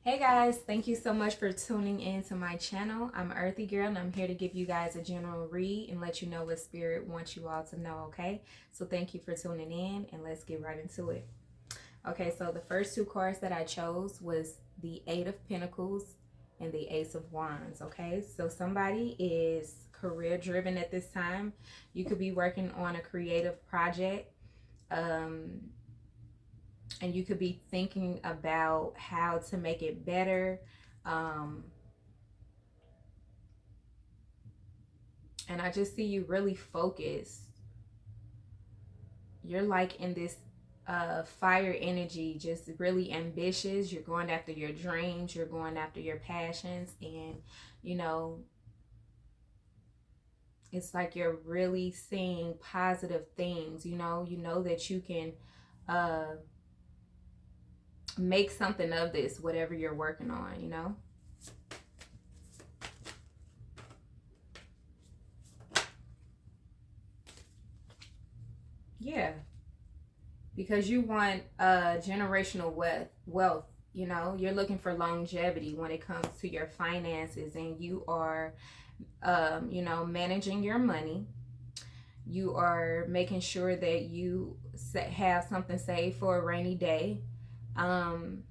Hey guys, thank you so much for tuning in to my channel. I'm Earthy Girl and I'm here to give you guys a general read and let you know what Spirit wants you all to know, okay? So thank you for tuning in and let's get right into it. Okay, so the first two cards that I chose was the Eight of Pentacles and the Ace of Wands, okay? So somebody is career driven at this time. You could be working on a creative project. And you could be thinking about how to make it better. And I just see you really focused. You're like in this fire energy, just really ambitious. You're going after your dreams, you're going after your passions, and you know, it's like you're really seeing positive things. You know that you can make something of this, whatever you're working on. Yeah, because you want generational wealth. You're looking for longevity when it comes to your finances, and you are managing your money. You are making sure that you have something saved for a rainy day. And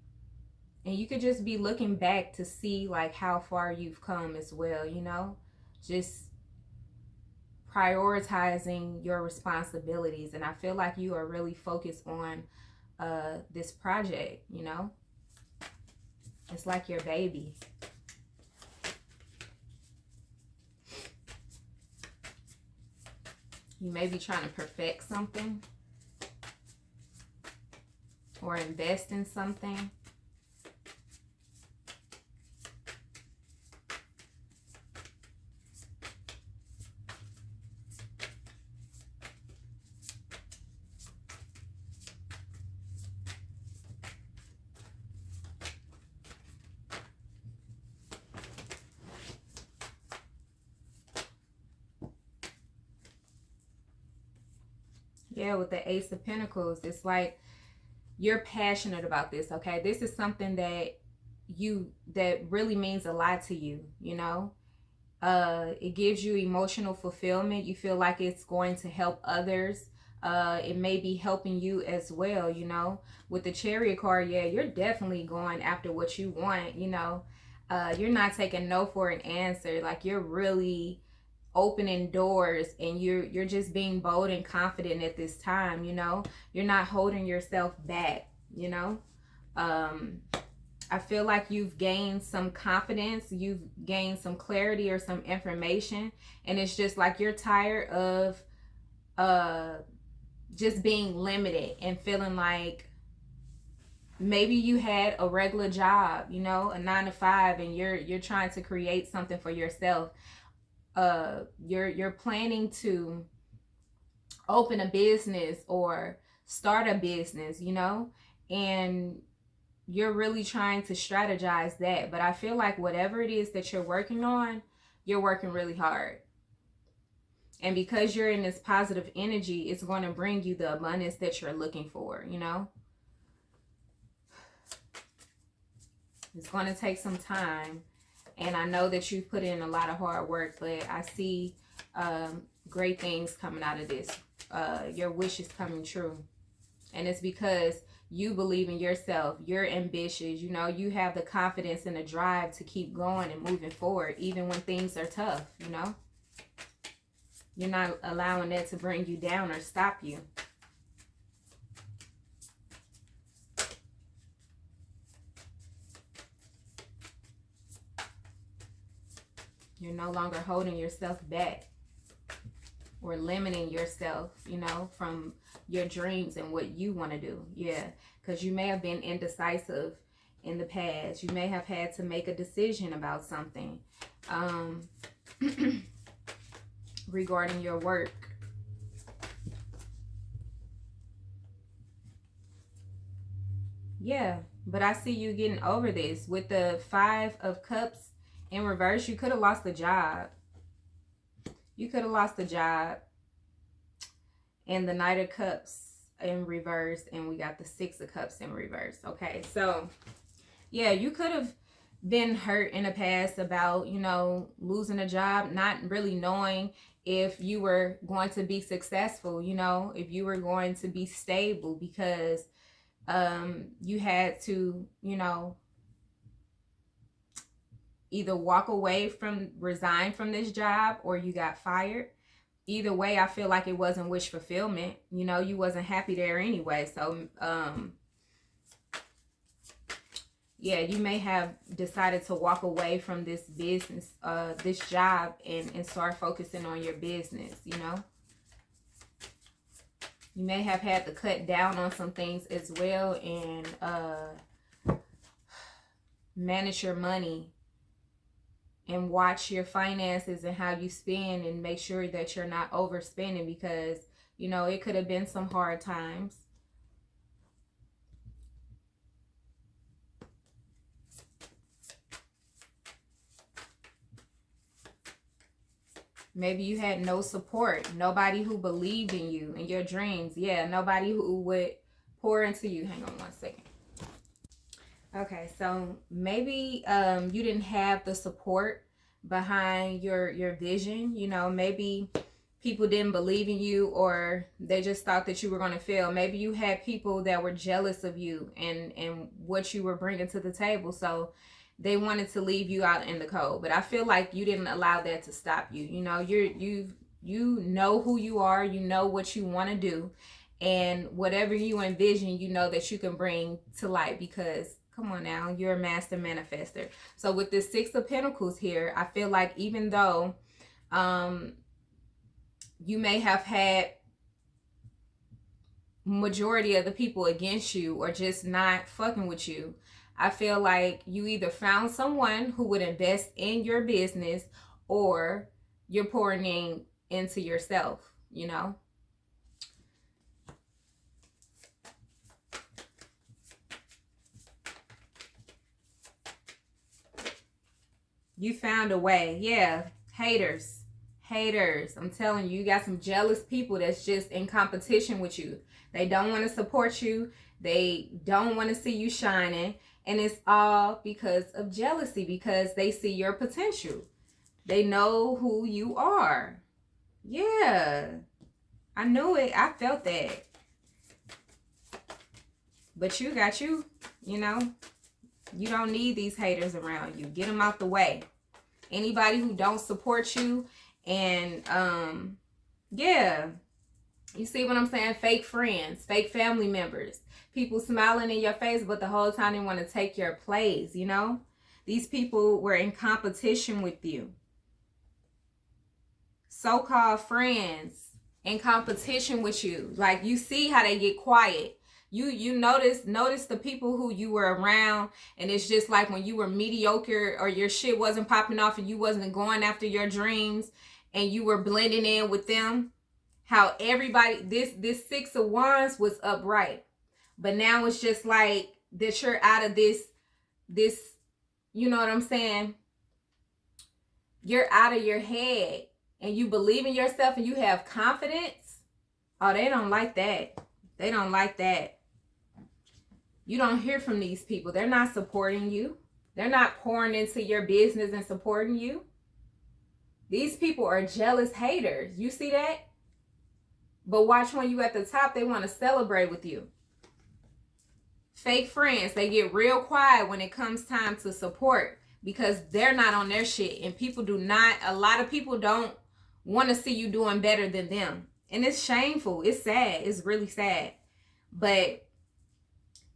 you could just be looking back to see like how far you've come as well. Just prioritizing your responsibilities, and I feel like you are really focused on this project. It's like your baby. You may be trying to perfect something or invest in something. Yeah, with the Ace of Pentacles, it's like you're passionate about this, okay? This is something that really means a lot to you. It gives you emotional fulfillment. You feel like it's going to help others. It may be helping you as well. With the Chariot card, yeah, you're definitely going after what you want. You're not taking no for an answer. Like, you're really opening doors, and you're just being bold and confident at this time. You're not holding yourself back. I feel like you've gained some confidence, you've gained some clarity or some information, and it's just like you're tired of just being limited and feeling like maybe you had a regular job, a 9 to 5, and you're trying to create something for yourself. You're planning to open a business or start a business, and you're really trying to strategize that. But I feel like whatever it is that you're working on, you're working really hard. And because you're in this positive energy, it's going to bring you the abundance that you're looking for. It's going to take some time. And I know that you've put in a lot of hard work, but I see great things coming out of this. Your wish is coming true. And it's because you believe in yourself. You're ambitious. You have the confidence and the drive to keep going and moving forward, even when things are tough. You're not allowing that to bring you down or stop you. You're no longer holding yourself back or limiting yourself, from your dreams and what you want to do. Yeah, because you may have been indecisive in the past. You may have had to make a decision about something regarding your work. Yeah, but I see you getting over this. With the 5 of Cups in reverse, you could have lost the job. You could have lost the job. And the Knight of Cups in reverse, and we got the 6 of Cups in reverse. Okay, so Yeah, you could have been hurt in the past about, you know, losing a job, not really knowing if you were going to be successful, you know, if you were going to be stable, because you had to, you know, either walk away from, resign from this job, or you got fired. Either way, I feel like it wasn't wish fulfillment. You know, you wasn't happy there anyway. So yeah, you may have decided to walk away from this business, this job, and start focusing on your business, you know. You may have had to cut down on some things as well, and manage your money and watch your finances and how you spend, and make sure that you're not overspending, because, you know, it could have been some hard times. Maybe you had no support, nobody who believed in you and your dreams. Yeah, nobody who would pour into you. Hang on one second. Okay, so maybe you didn't have the support behind your vision. You know, maybe people didn't believe in you, or they just thought that you were going to fail. Maybe you had people that were jealous of you and what you were bringing to the table. So they wanted to leave you out in the cold. But I feel like you didn't allow that to stop you. You know, you know who you are, you know what you want to do, and whatever you envision, you know that you can bring to light, because come on now, you're a master manifester. So with this Six of Pentacles here, I feel like even though you may have had majority of the people against you, or just not fucking with you, I feel like you either found someone who would invest in your business, or you're pouring into yourself, you know. You found a way. Yeah, haters. Haters. I'm telling you, you got some jealous people that's just in competition with you. They don't want to support you. They don't want to see you shining. And it's all because of jealousy, because they see your potential. They know who you are. Yeah, I knew it. I felt that. But you got you, you know. You don't need these haters around you. Get them out the way. Anybody who don't support you, and yeah, you see what I'm saying? Fake friends, fake family members, people smiling in your face, but the whole time they want to take your place, you know? These people were in competition with you. So-called friends in competition with you. Like, you see how they get quiet. You notice the people who you were around, and it's just like when you were mediocre, or your shit wasn't popping off, and you wasn't going after your dreams, and you were blending in with them. How everybody, this Six of Wands was upright, but now it's just like that you're out of this, you know what I'm saying? You're out of your head, and you believe in yourself, and you have confidence. Oh, they don't like that. They don't like that. You don't hear from these people. They're not supporting you. They're not pouring into your business and supporting you. These people are jealous haters. You see that? But watch, when you at the top, they want to celebrate with you. Fake friends, they get real quiet when it comes time to support, because they're not on their shit. And people do not, a lot of people don't want to see you doing better than them. And it's shameful. It's sad. It's really sad. But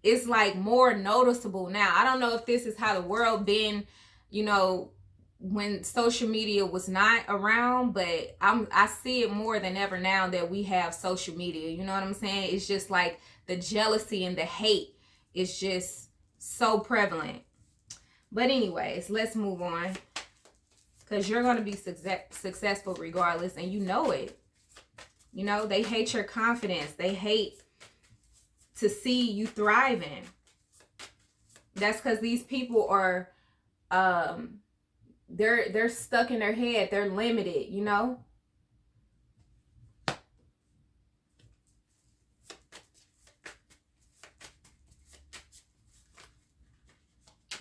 it's like more noticeable now. I don't know if this is how the world been, you know, when social media was not around, but I see it more than ever now that we have social media. You know what I'm saying? It's just like the jealousy and the hate is just so prevalent. But anyways, let's move on, because you're going to be successful regardless, and you know it. You know, they hate your confidence. They hate to see you thriving. That's because these people are they're stuck in their head. They're limited, you know.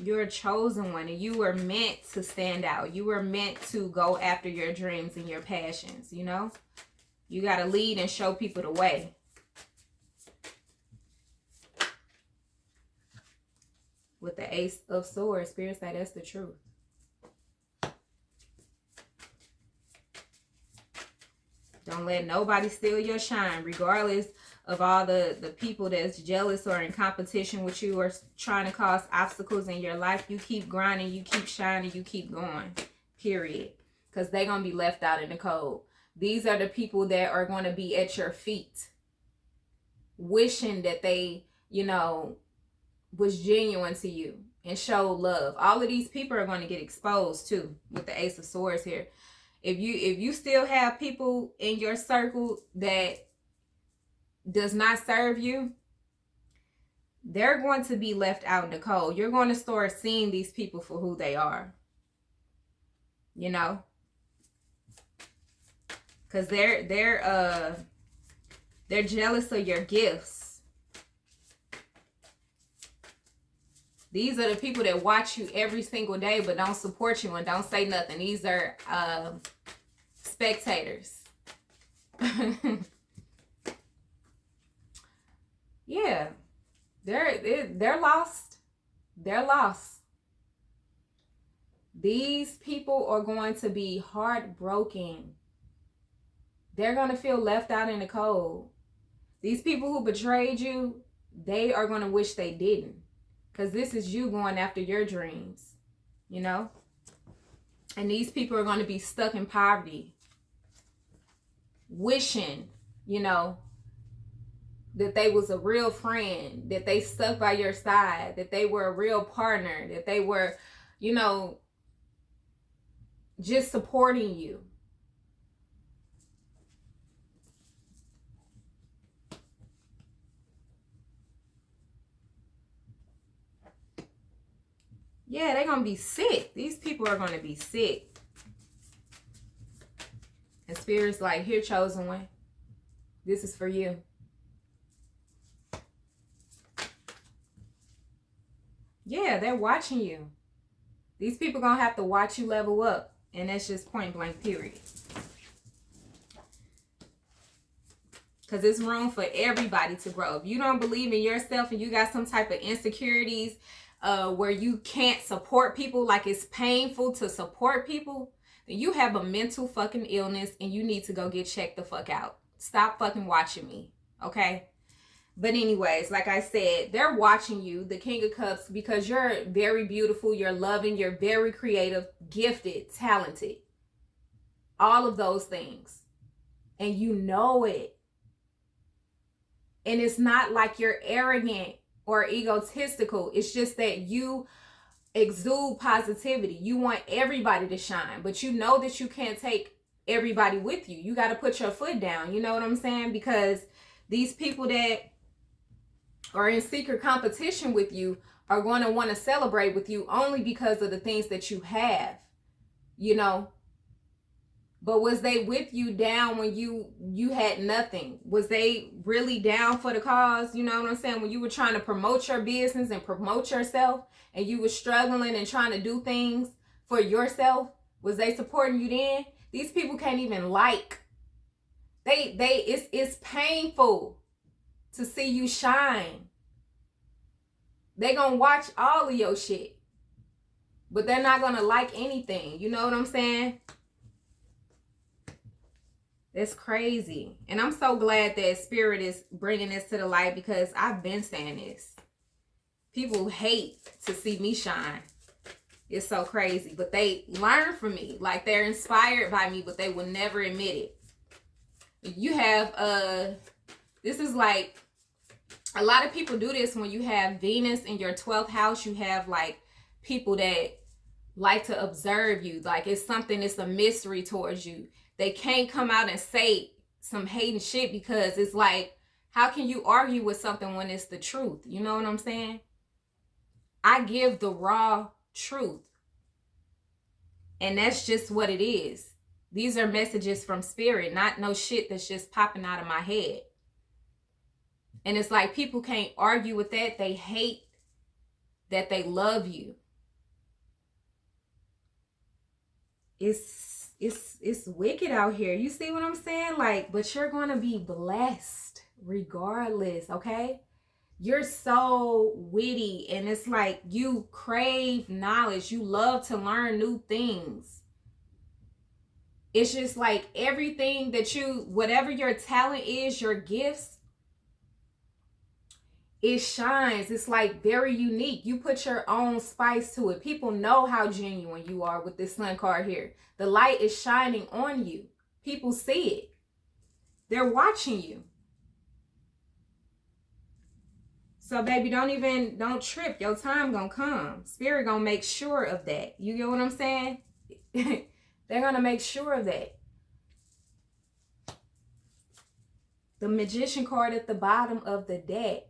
You're a chosen one, and you were meant to stand out. You were meant to go after your dreams and your passions, you know? You got to lead and show people the way. With the Ace of Swords, Spirit say that's the truth. Don't let nobody steal your shine, regardless of all the people that's jealous or in competition with you or trying to cause obstacles in your life. You keep grinding, you keep shining, you keep going, period. Because they're going to be left out in the cold. These are the people that are going to be at your feet, wishing that they, you know, was genuine to you and showed love. All of these people are going to get exposed too with the Ace of Swords here. If you still have people in your circle that does not serve you, they're going to be left out in the cold. You're going to start seeing these people for who they are. You know? Because they're jealous of your gifts. These are the people that watch you every single day but don't support you and don't say nothing. These are spectators. Yeah. They're lost. They're lost. These people are going to be heartbroken. They're going to feel left out in the cold. These people who betrayed you, they are going to wish they didn't. Because this is you going after your dreams, you know? And these people are going to be stuck in poverty. Wishing, you know, that they was a real friend, that they stuck by your side, that they were a real partner, that they were, you know, just supporting you. Yeah, they're going to be sick. These people are going to be sick. And Spirit's like, here, chosen one. This is for you. Yeah, they're watching you. These people going to have to watch you level up. And that's just point blank, period. Because it's room for everybody to grow. If you don't believe in yourself and you got some type of insecurities where you can't support people, like it's painful to support people, then you have a mental fucking illness and you need to go get checked the fuck out. Stop fucking watching me, okay? But anyways, like I said, they're watching you, the King of Cups, because you're very beautiful, you're loving, you're very creative, gifted, talented. All of those things. And you know it. And it's not like you're arrogant or egotistical. It's just that you exude positivity. You want everybody to shine, but you know that you can't take everybody with you. You got to put your foot down. You know what I'm saying? Because these people that are in secret competition with you are going to want to celebrate with you only because of the things that you have, you know. But was they with you down when you had nothing? Was they really down for the cause? You know what I'm saying? When you were trying to promote your business and promote yourself and you were struggling and trying to do things for yourself, was they supporting you then? These people can't even like. It's painful to see you shine. They gonna watch all of your shit. But they're not gonna like anything. You know what I'm saying? That's crazy. And I'm so glad that Spirit is bringing this to the light because I've been saying this. People hate to see me shine. It's so crazy. But they learn from me. Like they're inspired by me, but they will never admit it. You have, this is like, a lot of people do this when you have Venus in your 12th house. You have like people that like to observe you. Like it's something, it's a mystery towards you. They can't come out and say some hating shit because it's like, how can you argue with something when it's the truth? You know what I'm saying? I give the raw truth. And that's just what it is. These are messages from Spirit, not no shit that's just popping out of my head. And it's like people can't argue with that. They hate that they love you. it's wicked out here. You see what I'm saying? Like, but you're going to be blessed regardless, okay? You're so witty, and it's like you crave knowledge. You love to learn new things. It's just like everything that whatever your talent is, your gifts, it shines. It's like very unique. You put your own spice to it. People know how genuine you are with this sun card here. The light is shining on you. People see it. They're watching you. So baby, don't trip. Your time gonna come. Spirit gonna make sure of that. You get what I'm saying? They're gonna make sure of that. The Magician card at the bottom of the deck.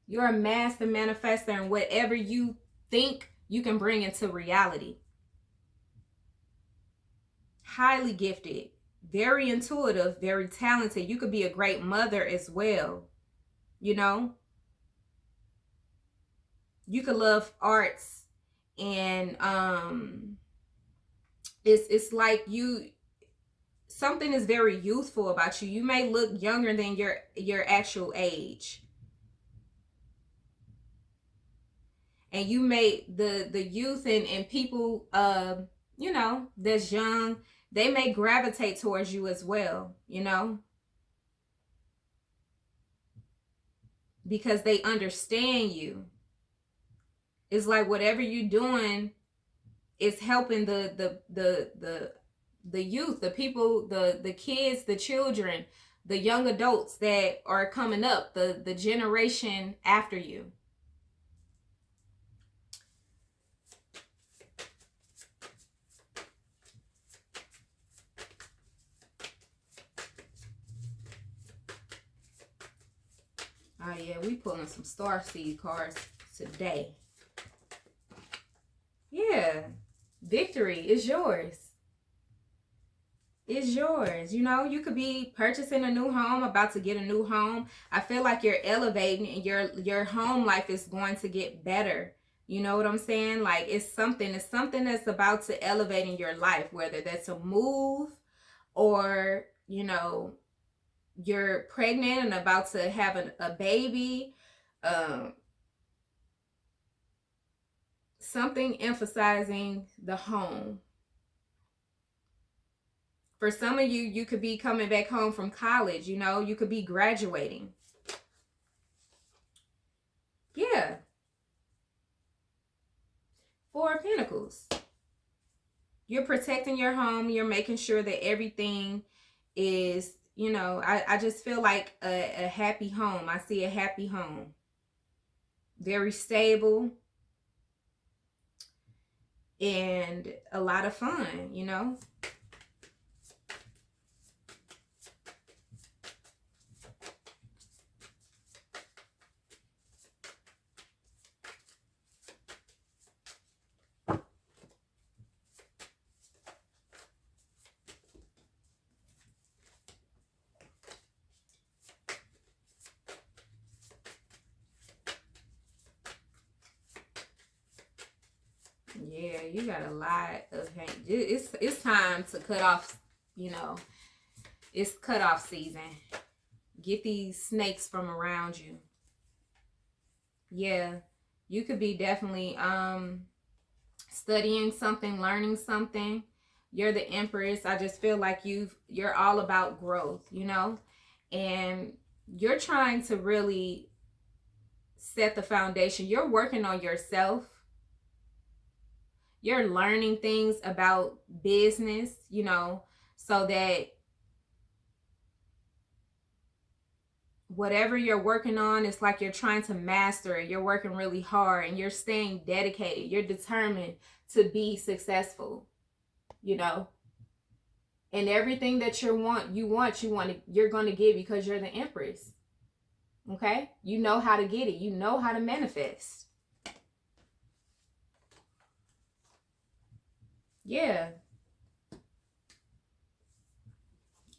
You're a master manifester, and whatever you think, you can bring into reality. Highly gifted, very intuitive, very talented. You could be a great mother as well. You know, you could love arts, and it's like something is very youthful about you. You may look younger than your actual age. And you may the youth and people you know, that's young, they may gravitate towards you as well, you know, because they understand you. It's like whatever you're doing is helping the youth, the people, the kids, the children, the young adults that are coming up, the generation after you. Oh yeah, we pulling some starseed cards today. Yeah, victory is yours. It's yours. You know, you could be purchasing a new home, about to get a new home. I feel like you're elevating, and your home life is going to get better. You know what I'm saying? Like it's something that's about to elevate in your life, whether that's a move or, you know, you're pregnant and about to have a baby. Something emphasizing the home. For some of you, you could be coming back home from college, you know, you could be graduating. Yeah. Four of Pentacles. You're protecting your home. You're making sure that everything is, you know, I just feel like a happy home. I see a happy home. Very stable. And a lot of fun, you know. Yeah, you got a lot of hate. It's time to cut off, you know, it's cutoff season. Get these snakes from around you. Yeah, you could be definitely studying something, learning something. You're the Empress. I just feel like you're all about growth, you know, and you're trying to really set the foundation. You're working on yourself. You're learning things about business, you know, so that whatever you're working on, it's like you're trying to master it. You're working really hard and you're staying dedicated. You're determined to be successful, you know. And everything that you're going to get because you're the Empress. Okay? You know how to get it. You know how to manifest. Yeah.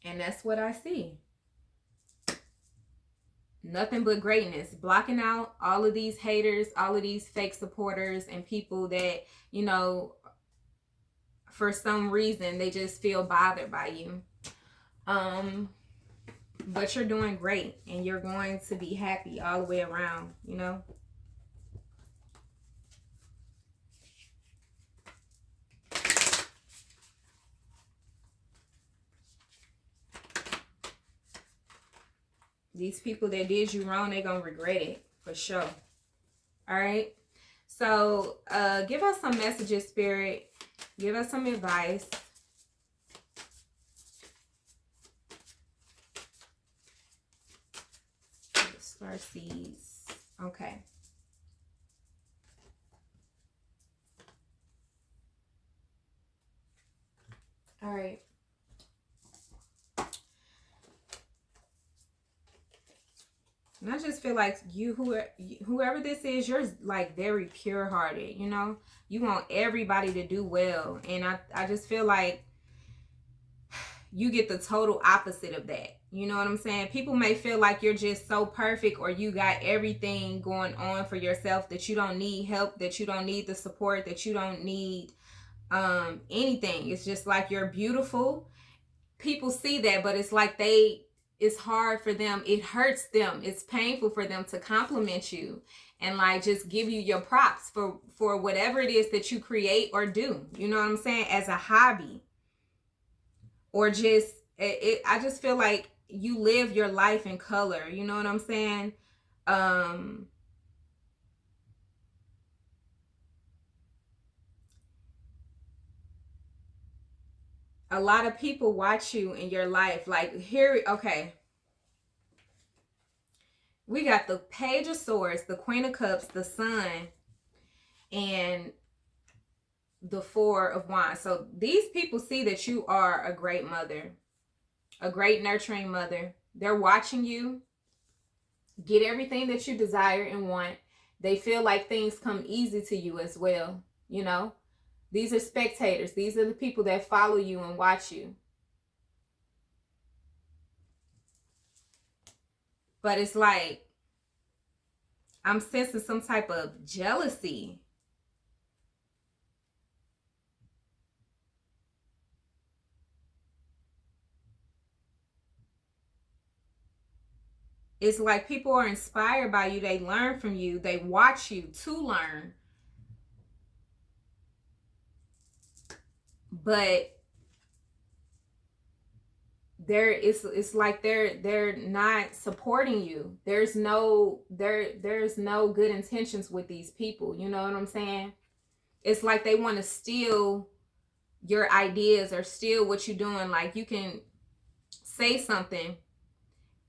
And that's what I see. Nothing but greatness. Blocking out all of these haters, all of these fake supporters and people that, you know, for some reason they just feel bothered by you. But you're doing great, and you're going to be happy all the way around, you know. These people that did you wrong, they're going to regret it for sure. All right. So give us some messages, Spirit. Give us some advice. Star seeds. Okay. All right. And I just feel like whoever this is, you're like very pure hearted, you know? You want everybody to do well. And I just feel like you get the total opposite of that. You know what I'm saying? People may feel like you're just so perfect, or you got everything going on for yourself, that you don't need help, that you don't need the support, that you don't need anything. It's just like you're beautiful. People see that, but it's like it's hard for them. It hurts them. It's painful for them to compliment you and like just give you your props for whatever it is that you create or do. You know what I'm saying? As a hobby, or just I just feel like you live your life in color. You know what I'm saying? A lot of people watch you in your life. Like here, okay. We got the Page of Swords, the Queen of Cups, the Sun, and the Four of Wands. So these people see that you are a great mother, a great nurturing mother. They're watching you get everything that you desire and want. They feel like things come easy to you as well, you know? These are spectators. These are the people that follow you and watch you. But it's like, I'm sensing some type of jealousy. It's like people are inspired by you. They learn from you. They watch you to learn. But it's like they're not supporting you. There's no good intentions with these people. You know what I'm saying? It's like they want to steal your ideas or steal what you're doing. Like you can say something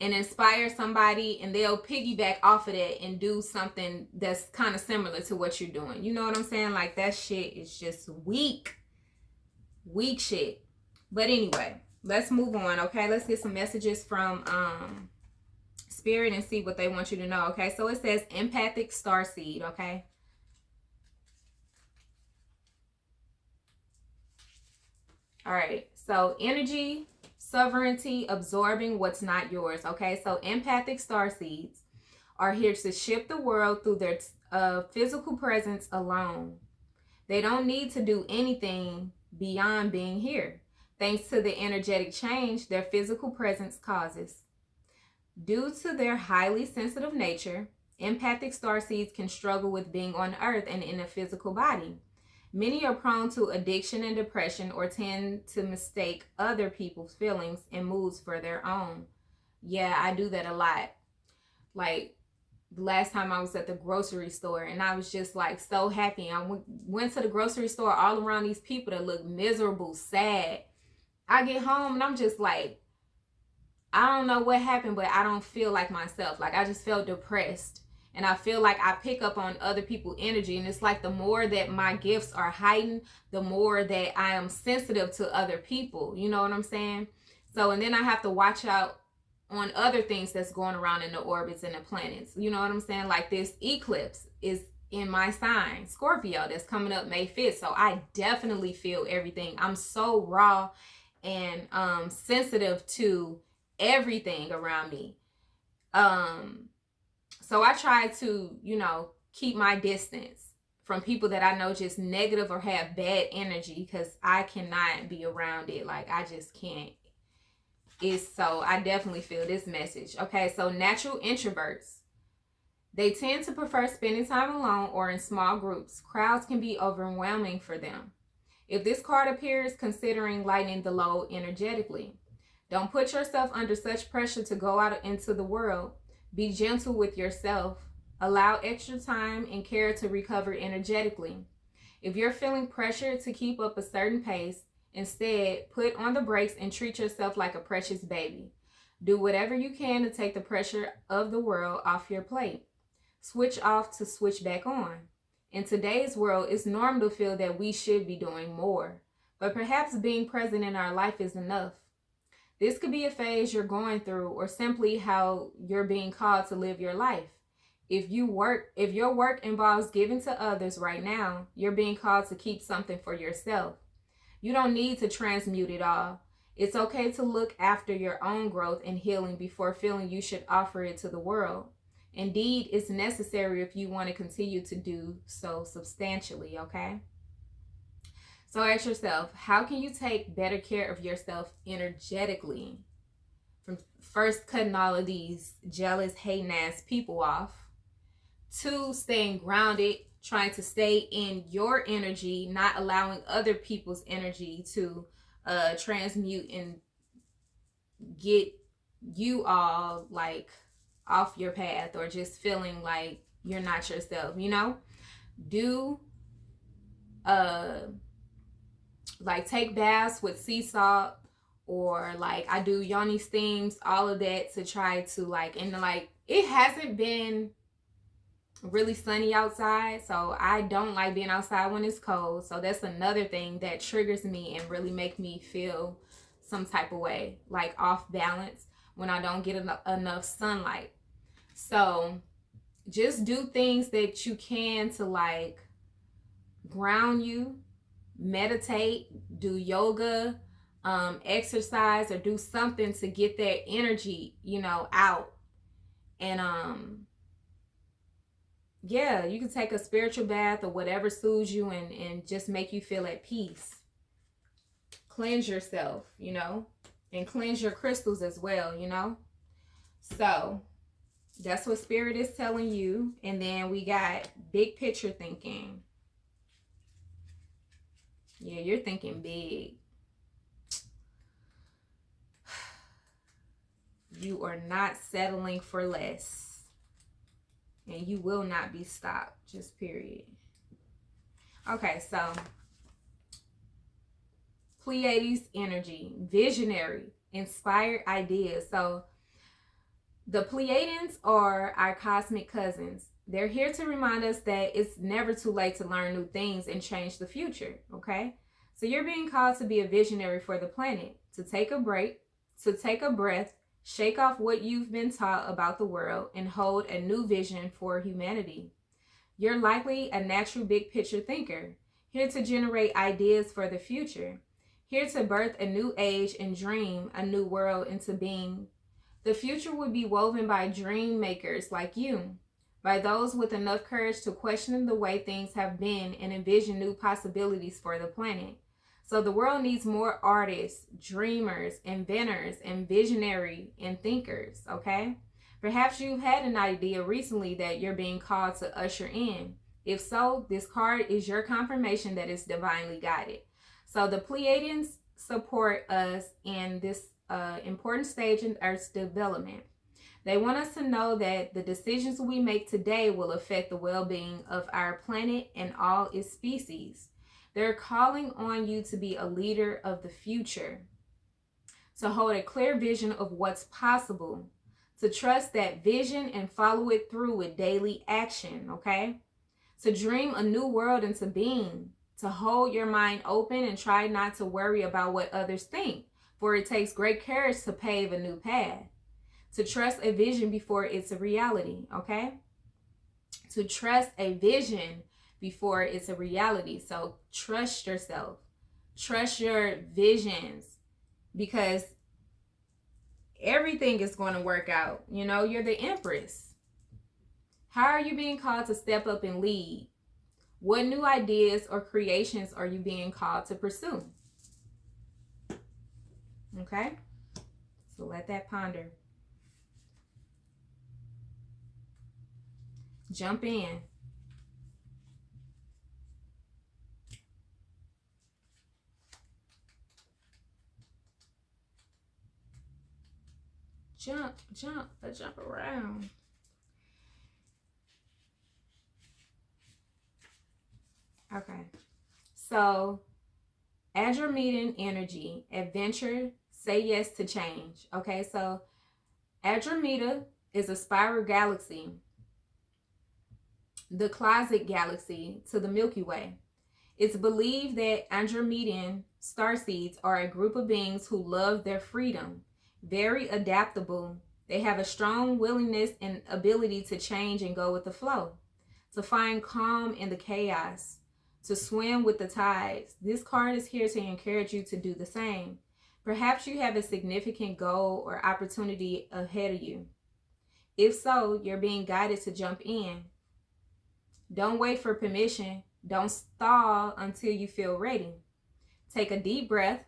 and inspire somebody, and they'll piggyback off of that and do something that's kind of similar to what you're doing. You know what I'm saying? Like that shit is just weak shit. But anyway, let's move on. Okay, let's get some messages from Spirit and see what they want you to know. Okay, so it says empathic starseed. Okay, all right, so energy, sovereignty, absorbing what's not yours. Okay, so empathic starseeds are here to shift the world through their physical presence alone. They don't need to do anything beyond being here, thanks to the energetic change their physical presence causes. Due to their highly sensitive nature, empathic starseeds can struggle with being on Earth and in a physical body. Many are prone to addiction and depression, or tend to mistake other people's feelings and moods for their own. Yeah, I do that a lot. Like the last time I was at the grocery store, and I was just like so happy. I went to the grocery store all around these people that look miserable, sad. I get home and I'm just like, I don't know what happened, but I don't feel like myself. Like I just felt depressed. And I feel like I pick up on other people's energy. And it's like the more that my gifts are heightened, the more that I am sensitive to other people. You know what I'm saying? So, and then I have to watch out on other things that's going around in the orbits and the planets. You know what I'm saying? Like this eclipse is in my sign, Scorpio, that's coming up May 5th. So I definitely feel everything. I'm so raw and sensitive to everything around me. So I try to, you know, keep my distance from people that I know just negative or have bad energy, because I cannot be around it. Like, I just can't. So I definitely feel this message. Okay, so natural introverts. They tend to prefer spending time alone or in small groups. Crowds can be overwhelming for them. If this card appears, considering lightening the load energetically. Don't put yourself under such pressure to go out into the world. Be gentle with yourself. Allow extra time and care to recover energetically. If you're feeling pressure to keep up a certain pace, instead, put on the brakes and treat yourself like a precious baby. Do whatever you can to take the pressure of the world off your plate. Switch off to switch back on. In today's world, it's normal to feel that we should be doing more, but perhaps being present in our life is enough. This could be a phase you're going through, or simply how you're being called to live your life. If your work involves giving to others right now, you're being called to keep something for yourself. You don't need to transmute it all. It's okay to look after your own growth and healing before feeling you should offer it to the world. Indeed, it's necessary if you want to continue to do so substantially, okay? So ask yourself, how can you take better care of yourself energetically? From first, cutting all of these jealous, hating ass people off. 2, staying grounded, trying to stay in your energy, not allowing other people's energy to transmute and get you all like off your path, or just feeling like you're not yourself, you know? Do like take baths with sea salt, or like I do yoni steams, all of that, to try to like, and like it hasn't been really sunny outside, so I don't like being outside when it's cold. So that's another thing that triggers me and really make me feel some type of way, like off balance, when I don't get enough sunlight. So just do things that you can to like ground you. Meditate, do yoga, exercise, or do something to get that energy, you know, out. And yeah, you can take a spiritual bath or whatever soothes you and just make you feel at peace. Cleanse yourself, you know, and cleanse your crystals as well, you know. So that's what Spirit is telling you. And then we got big picture thinking. Yeah, you're thinking big. You are not settling for less. And you will not be stopped. Just period. Okay, so Pleiades energy. Visionary. Inspired ideas. So the Pleiadians are our cosmic cousins. They're here to remind us that it's never too late to learn new things and change the future, okay? So you're being called to be a visionary for the planet, to take a break, to take a breath, shake off what you've been taught about the world, and hold a new vision for humanity. You're likely a natural big picture thinker, here to generate ideas for the future, here to birth a new age and dream a new world into being. The future would be woven by dream makers like you, by those with enough courage to question the way things have been and envision new possibilities for the planet. So the world needs more artists, dreamers, inventors, and visionary and thinkers, okay? Perhaps you've had an idea recently that you're being called to usher in. If so, this card is your confirmation that it's divinely guided. So the Pleiadians support us in this important stage in Earth's development. They want us to know that the decisions we make today will affect the well-being of our planet and all its species. They're calling on you to be a leader of the future, to hold a clear vision of what's possible, to trust that vision and follow it through with daily action, okay? To dream a new world into being, to hold your mind open and try not to worry about what others think, for it takes great courage to pave a new path. To trust a vision before it's a reality, okay? To trust a vision before it's a reality. So trust yourself. Trust your visions, because everything is going to work out. You know, you're the Empress. How are you being called to step up and lead? What new ideas or creations are you being called to pursue? Okay, so let that ponder. Jump in. Jump around. Okay, so as you're meeting energy, adventure, say yes to change. Okay, so Andromeda is a spiral galaxy, the closet galaxy to the Milky Way. It's believed that Andromedan starseeds are a group of beings who love their freedom, very adaptable. They have a strong willingness and ability to change and go with the flow, to find calm in the chaos, to swim with the tides. This card is here to encourage you to do the same. Perhaps you have a significant goal or opportunity ahead of you. If so, you're being guided to jump in. Don't wait for permission. Don't stall until you feel ready. Take a deep breath,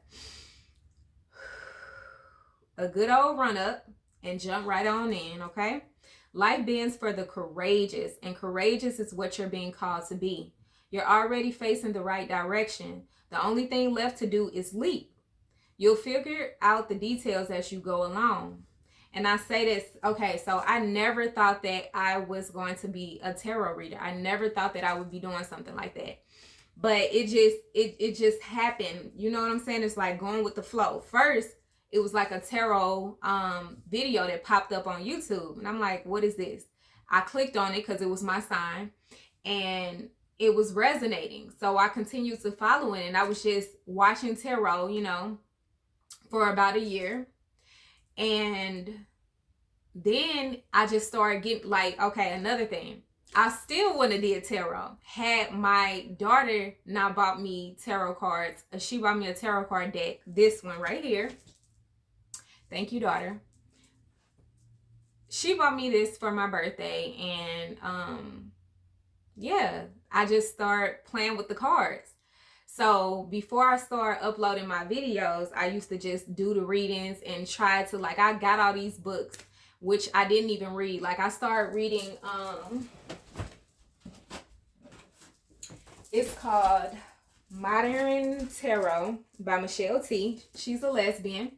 a good old run up, and jump right on in, okay? Life bends for the courageous, and courageous is what you're being called to be. You're already facing the right direction. The only thing left to do is leap. You'll figure out the details as you go along. And I say this, okay, so I never thought that I was going to be a tarot reader. I never thought that I would be doing something like that. But it just happened. You know what I'm saying? It's like going with the flow. First, it was like a tarot video that popped up on YouTube. And I'm like, what is this? I clicked on it because it was my sign. And it was resonating. So I continued to follow it. And I was just watching tarot, you know, for about a year. And then I just started getting like, okay, another thing. I still wouldn't have did tarot had my daughter not bought me tarot cards. She bought me a tarot card deck. This one right here. Thank you, daughter. She bought me this for my birthday. And yeah, I just started playing with the cards. So before I started uploading my videos, I used to just do the readings and try to, like, I got all these books, which I didn't even read. Like, I started reading, it's called Modern Tarot by Michelle T. She's a lesbian,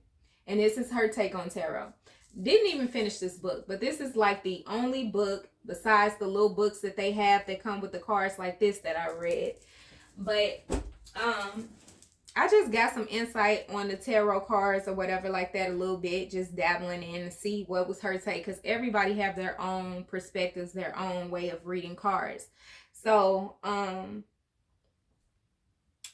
and this is her take on tarot. Didn't even finish this book, but this is like the only book besides the little books that they have that come with the cards like this that I read. But I just got some insight on the tarot cards or whatever like that a little bit, just dabbling in and see what was her take, because everybody have their own perspectives, their own way of reading cards. So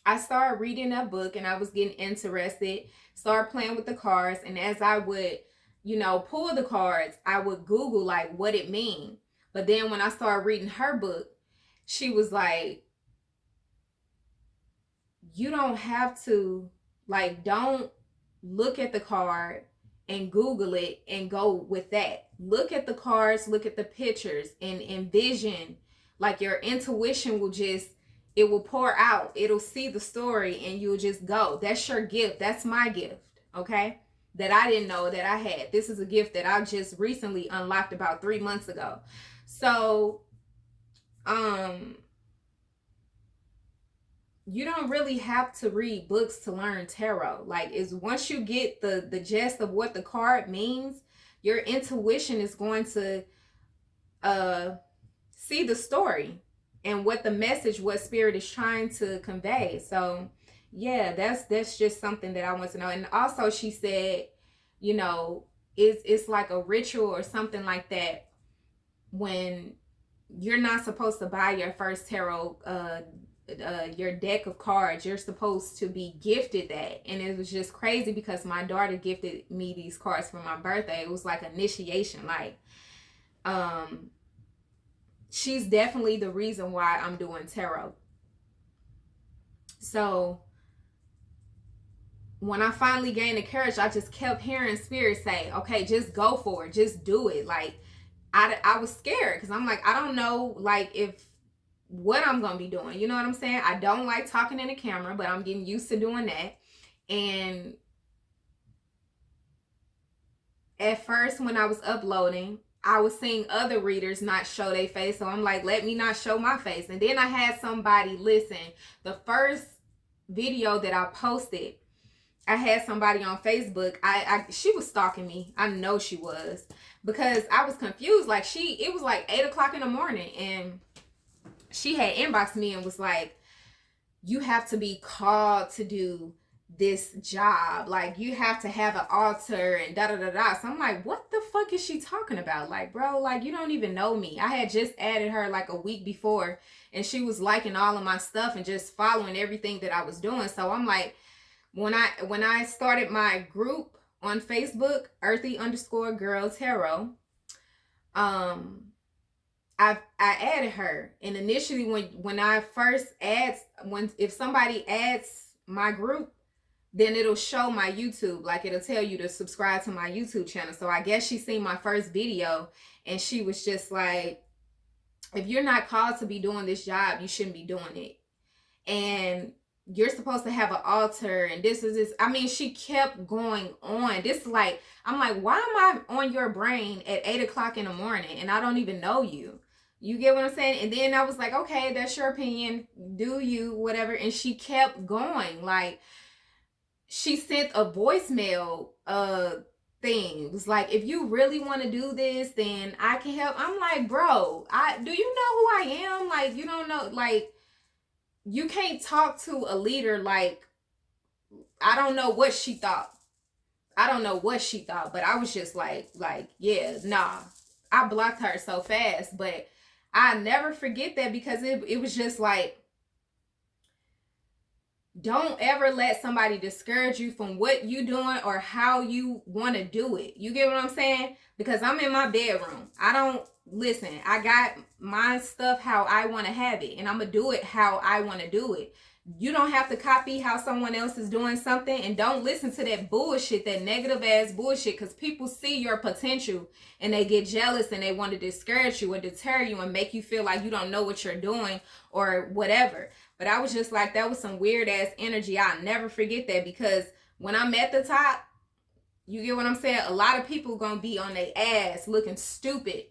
I started reading that book and I was getting interested, started playing with the cards, and as I would, you know, pull the cards, I would Google like what it mean. But then when I started reading her book, she was like, you don't have to, like, don't look at the card and Google it and go with that. Look at the cards, look at the pictures, and envision, like, your intuition will just, it will pour out. It'll see the story and you'll just go. That's your gift. That's my gift, okay? That I didn't know that I had. This is a gift that I just recently unlocked about 3 months ago. So, you don't really have to read books to learn tarot. Like, is once you get the gist of what the card means, your intuition is going to see the story and what the message, what spirit is trying to convey. So yeah, that's just something that I want to know. And also she said, you know, it's like a ritual or something like that when you're not supposed to buy your first tarot your deck of cards. You're supposed to be gifted that. And it was just crazy because my daughter gifted me these cards for my birthday. It was like initiation. Like, she's definitely the reason why I'm doing tarot. So when I finally gained the courage, I just kept hearing spirit say, okay, just go for it, just do it. Like, I was scared because I'm like, I don't know, like, if what I'm gonna be doing. You know what I'm saying? I don't like talking in the camera, but I'm getting used to doing that. And at first, when I was uploading, I was seeing other readers not show their face. So I'm like, let me not show my face. And then I had somebody listen. The first video that I posted, I had somebody on Facebook. She was stalking me. I know she was, because I was confused. Like, it was like 8 o'clock in the morning, and she had inboxed me and was like, you have to be called to do this job. Like, you have to have an altar and da da da da. So I'm like, what the fuck is she talking about? Like, bro, like, you don't even know me. I had just added her like a week before, and she was liking all of my stuff and just following everything that I was doing. So I'm like, when I started my group on Facebook, Earthy_Girl Tarot, I added her. And initially, when I first if somebody adds my group, then it'll show my YouTube. Like, it'll tell you to subscribe to my YouTube channel. So I guess she seen my first video, and she was just like, if you're not called to be doing this job, you shouldn't be doing it. And you're supposed to have an altar, and this is this. I mean, she kept going on. This, like, I'm like, why am I on your brain at 8 o'clock in the morning and I don't even know you? You get what I'm saying? And then I was like, okay, that's your opinion. Do you, whatever. And she kept going. Like, she sent a voicemail thing. It was like, if you really want to do this, then I can help. I'm like, bro, do you know who I am? Like, you don't know. Like, you can't talk to a leader like, I don't know what she thought. I don't know what she thought, but I was just like, yeah, nah. I blocked her so fast, but I never forget that, because it was just like, don't ever let somebody discourage you from what you doing or how you want to do it. You get what I'm saying? Because I'm in my bedroom. I got my stuff how I want to have it, and I'm going to do it how I want to do it. You don't have to copy how someone else is doing something, and don't listen to that bullshit, that negative ass bullshit, because people see your potential and they get jealous and they want to discourage you or deter you and make you feel like you don't know what you're doing or whatever. But I was just like, that was some weird ass energy. I'll never forget that, because when I'm at the top, you get what I'm saying? A lot of people gonna be on their ass looking stupid,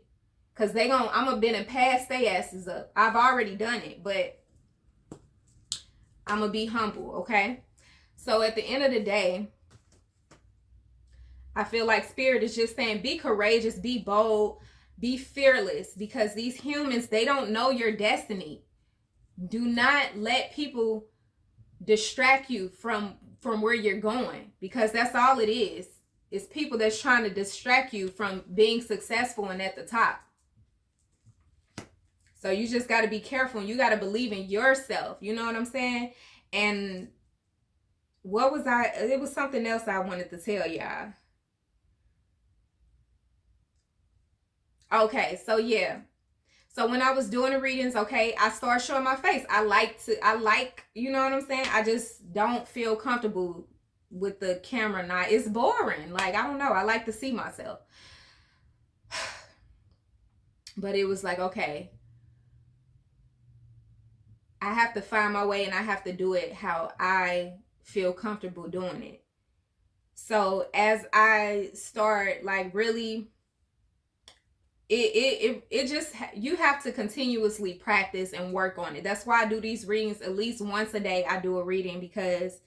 because I'm gonna been and pass their asses up. I've already done it, but I'm gonna be humble, okay? So at the end of the day, I feel like Spirit is just saying, be courageous, be bold, be fearless, because these humans, they don't know your destiny. Do not let people distract you from where you're going, because that's all it is. It's people that's trying to distract you from being successful and at the top. So you just got to be careful. You got to believe in yourself. You know what I'm saying? And it was something else I wanted to tell y'all. Okay, so yeah. So when I was doing the readings, okay, I started showing my face. I like, you know what I'm saying? I just don't feel comfortable with the camera now. It's boring. Like, I don't know. I like to see myself. But it was like, okay, I have to find my way, and I have to do it how I feel comfortable doing it. So as I start, like, really, it just, you have to continuously practice and work on it. That's why I do these readings at least once a day. I do a reading, because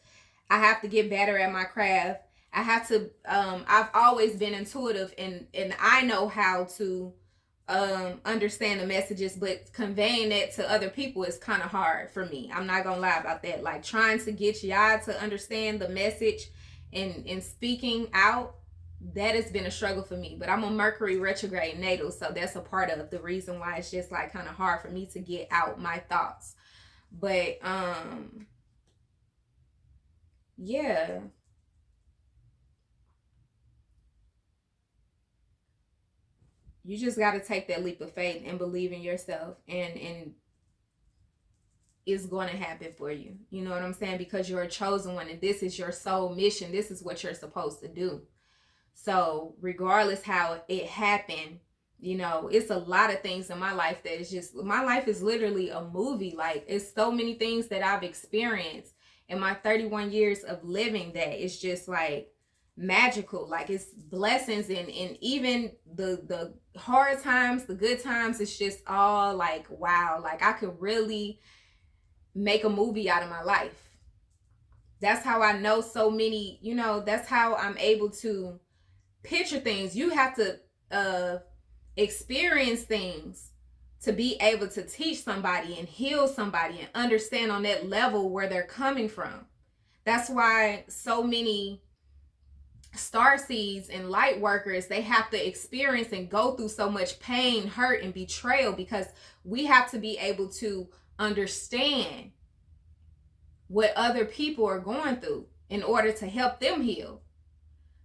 I have to get better at my craft. I have to, I've always been intuitive, and I know how to understand the messages, but conveying that to other people is kind of hard for me. I'm not gonna lie about that. Like, trying to get y'all to understand the message and speaking out, that has been a struggle for me. But I'm a Mercury retrograde natal, so that's a part of the reason why it's just like kind of hard for me to get out my thoughts. But yeah, you just got to take that leap of faith and believe in yourself, and it's going to happen for you. You know what I'm saying? Because you're a chosen one, and this is your soul mission. This is what you're supposed to do. So regardless how it happened, You know, it's a lot of things in my life that is just, my life is literally a movie. Like, it's so many things that I've experienced in my 31 years of living that it's just like magical. Like, it's blessings, and even the hard times, the good times, it's just all like, wow, like I could really make a movie out of my life. That's how I know so many, you know, that's how I'm able to picture things. You have to experience things to be able to teach somebody and heal somebody and understand on that level where they're coming from. That's why so many star seeds and light workers, they have to experience and go through so much pain, hurt, and betrayal, because we have to be able to understand what other people are going through in order to help them heal.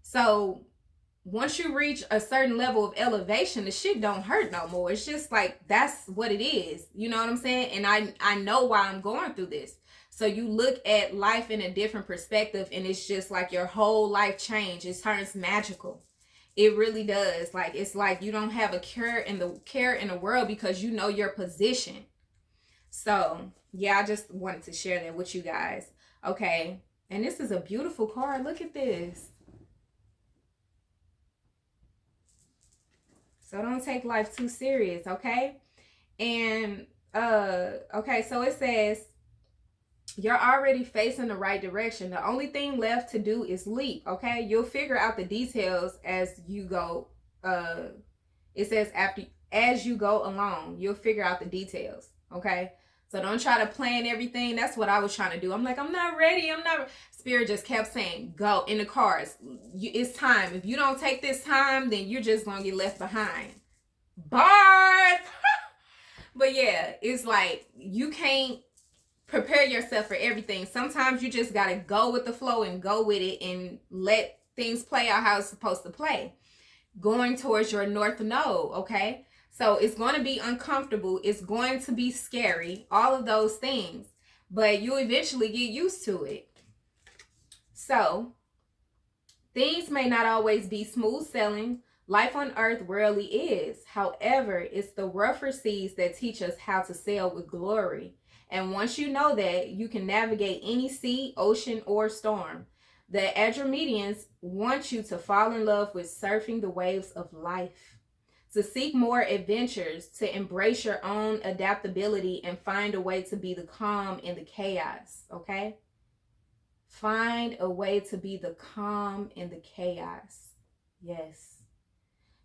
So once you reach a certain level of elevation, the shit don't hurt no more. It's just like, that's what it is. You know what I'm saying? And I know why I'm going through this. So you look at life in a different perspective, and it's just like your whole life change. It turns magical. It really does. Like, it's like you don't have a care in the world because you know your position. So yeah, I just wanted to share that with you guys. Okay. And this is a beautiful card. Look at this. So don't take life too serious, okay? And okay, so it says you're already facing the right direction. The only thing left to do is leap, okay? You'll figure out the details as you go. It says as you go along, you'll figure out the details, okay? So don't try to plan everything. That's what I was trying to do. I'm like, I'm not ready. Spirit just kept saying, go in the cards. It's time. If you don't take this time, then you're just going to get left behind. Bars! But yeah, it's like you can't prepare yourself for everything. Sometimes you just got to go with the flow and go with it and let things play out how it's supposed to play. Going towards your north node, okay? So it's going to be uncomfortable. It's going to be scary. All of those things. But you eventually get used to it. So things may not always be smooth sailing. Life on earth rarely is. However, it's the rougher seas that teach us how to sail with glory. And once you know that, you can navigate any sea, ocean, or storm. The Adramedians want you to fall in love with surfing the waves of life, to seek more adventures, to embrace your own adaptability and find a way to be the calm in the chaos, okay? Find a way to be the calm in the chaos. Yes.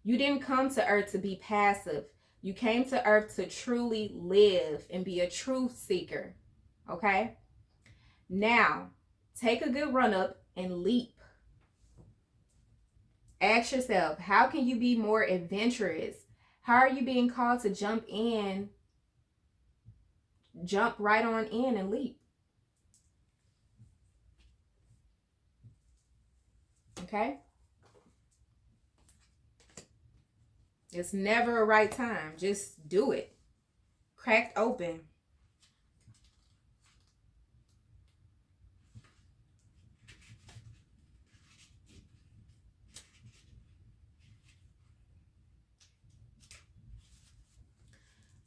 You didn't come to earth to be passive. You came to earth to truly live and be a truth seeker, okay? Now, take a good run up and leap. Ask yourself, how can you be more adventurous? How are you being called to jump right on in and leap? Okay? It's never a right time. Just do it. Cracked open.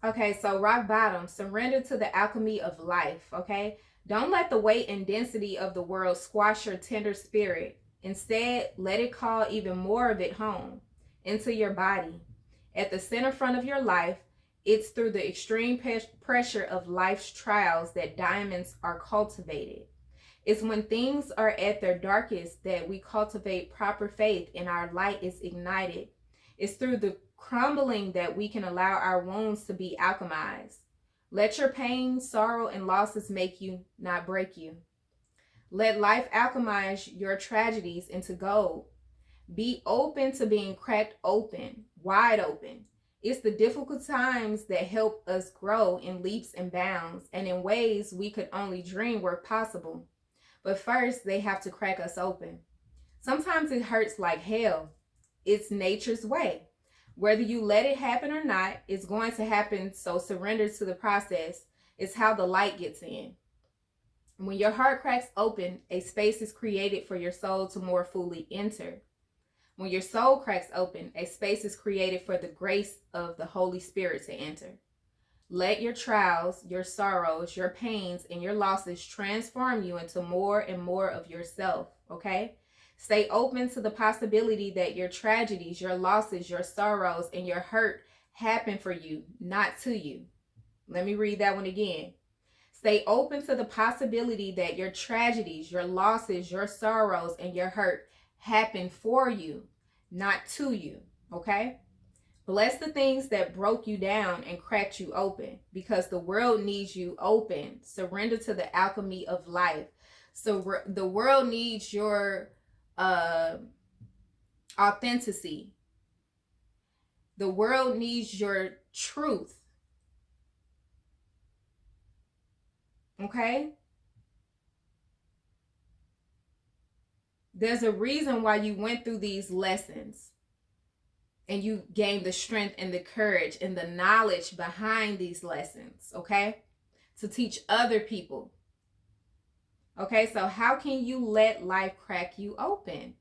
Okay, so rock bottom, surrender to the alchemy of life, okay? Don't let the weight and density of the world squash your tender spirit. Instead, let it call even more of it home, into your body. At the center front of your life, it's through the extreme pressure of life's trials that diamonds are cultivated. It's when things are at their darkest that we cultivate proper faith and our light is ignited. It's through the crumbling that we can allow our wounds to be alchemized. Let your pain, sorrow, and losses make you, not break you. Let life alchemize your tragedies into gold. Be open to being cracked open, wide open. It's the difficult times that help us grow in leaps and bounds and in ways we could only dream were possible. But first, they have to crack us open. Sometimes it hurts like hell. It's nature's way. Whether you let it happen or not, it's going to happen, so surrender to the process. It's how the light gets in. When your heart cracks open, a space is created for your soul to more fully enter. When your soul cracks open, a space is created for the grace of the Holy Spirit to enter. Let your trials, your sorrows, your pains, and your losses transform you into more and more of yourself, okay? Stay open to the possibility that your tragedies, your losses, your sorrows, and your hurt happen for you, not to you. Let me read that one again. Stay open to the possibility that your tragedies, your losses, your sorrows, and your hurt happen for you, not to you, okay? Bless the things that broke you down and cracked you open, because the world needs you open. Surrender to the alchemy of life. So the world needs your authenticity. The world needs your truth. Okay? There's a reason why you went through these lessons and you gained the strength and the courage and the knowledge behind these lessons, okay? To teach other people. Okay, so how can you let life crack you open?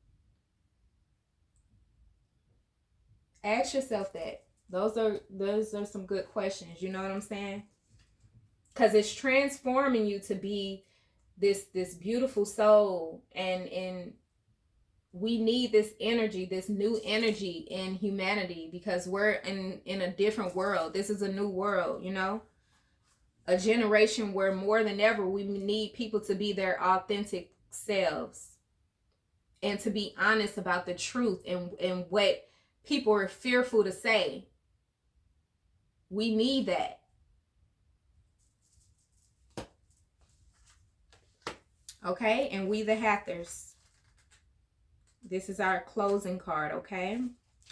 Ask yourself that. Those are some good questions, you know what I'm saying? Because it's transforming you to be this beautiful soul, and we need this energy, this new energy in humanity, because we're in a different world. This is a new world, you know, a generation where more than ever we need people to be their authentic selves and to be honest about the truth and what people are fearful to say. We need that. Okay, and we the Hathers. This is our closing card, okay?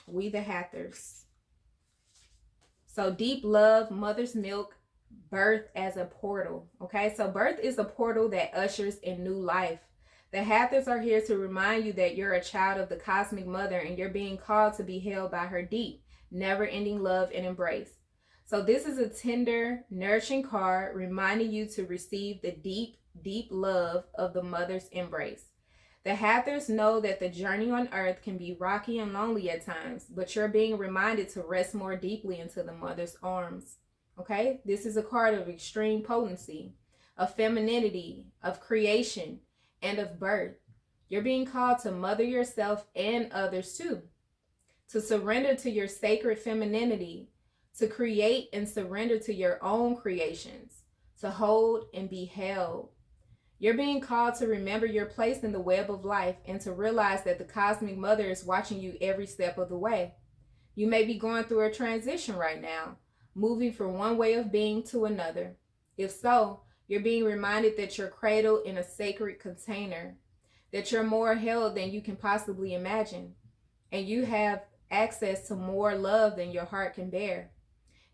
We the Hathers. So deep love, mother's milk, birth as a portal, okay? So birth is a portal that ushers in new life. The Hathers are here to remind you that you're a child of the cosmic mother and you're being called to be held by her deep, never-ending love and embrace. So this is a tender, nourishing card reminding you to receive the deep, deep love of the mother's embrace. The Hathers know that the journey on earth can be rocky and lonely at times, but you're being reminded to rest more deeply into the mother's arms. Okay? This is a card of extreme potency, of femininity, of creation, and of birth. You're being called to mother yourself and others too, to surrender to your sacred femininity, to create and surrender to your own creations, to hold and be held. You're being called to remember your place in the web of life and to realize that the cosmic mother is watching you every step of the way. You may be going through a transition right now, moving from one way of being to another. If so, you're being reminded that you're cradled in a sacred container, that you're more held than you can possibly imagine, and you have access to more love than your heart can bear.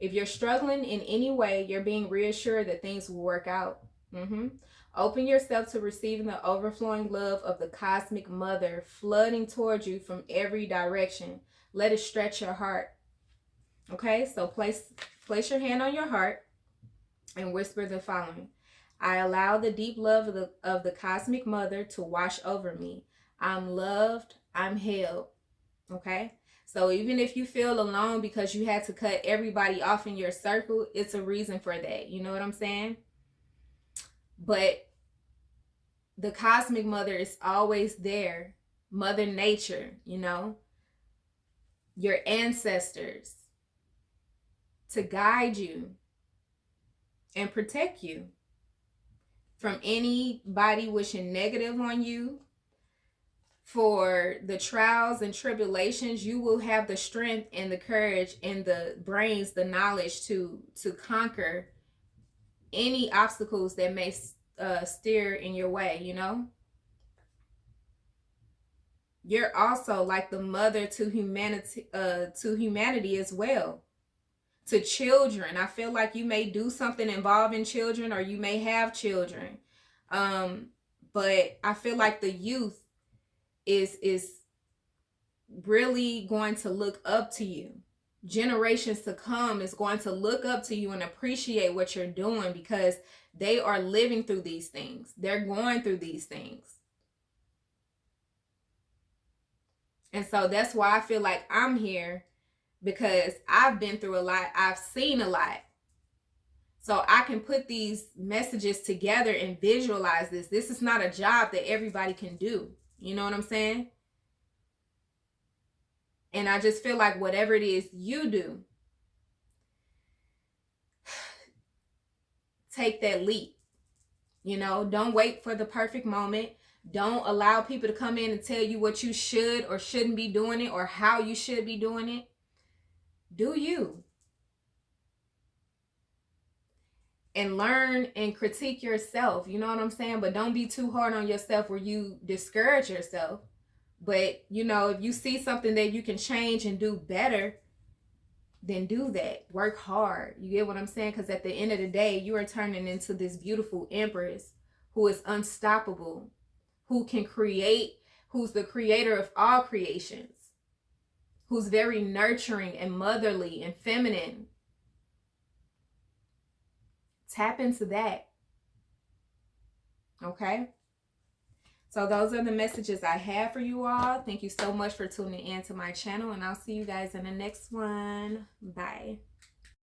If you're struggling in any way, you're being reassured that things will work out. Open yourself to receiving the overflowing love of the cosmic mother flooding towards you from every direction. Let it stretch your heart. Okay, so place your hand on your heart and whisper the following. I allow the deep love of the cosmic mother to wash over me. I'm loved. I'm held. Okay, so even if you feel alone because you had to cut everybody off in your circle, it's a reason for that. You know what I'm saying? But the cosmic mother is always there. Mother Nature, you know, your ancestors, to guide you and protect you from anybody wishing negative on you. For the trials and tribulations, you will have the strength and the courage and the brains, the knowledge to conquer any obstacles that may steer in your way, you know. You're also like the mother to humanity as well, to children. I feel like you may do something involving children, or you may have children, but I feel like the youth is really going to look up to you. Generations to come is going to look up to you and appreciate what you're doing, because they are living through these things. They're going through these things. And so that's why I feel like I'm here, because I've been through a lot. I've seen a lot. So I can put these messages together and visualize this. This is not a job that everybody can do. You know what I'm saying? And I just feel like whatever it is you do, take that leap. You know, don't wait for the perfect moment. Don't allow people to come in and tell you what you should or shouldn't be doing it, or how you should be doing it. Do you. And learn and critique yourself. You know what I'm saying? But don't be too hard on yourself where you discourage yourself. But, you know, if you see something that you can change and do better, then do that. Work hard. You get what I'm saying? Because at the end of the day, you are turning into this beautiful empress who is unstoppable, who can create, who's the creator of all creations, who's very nurturing and motherly and feminine. Tap into that. Okay? So those are the messages I have for you all. Thank you so much for tuning in to my channel, and I'll see you guys in the next one. Bye.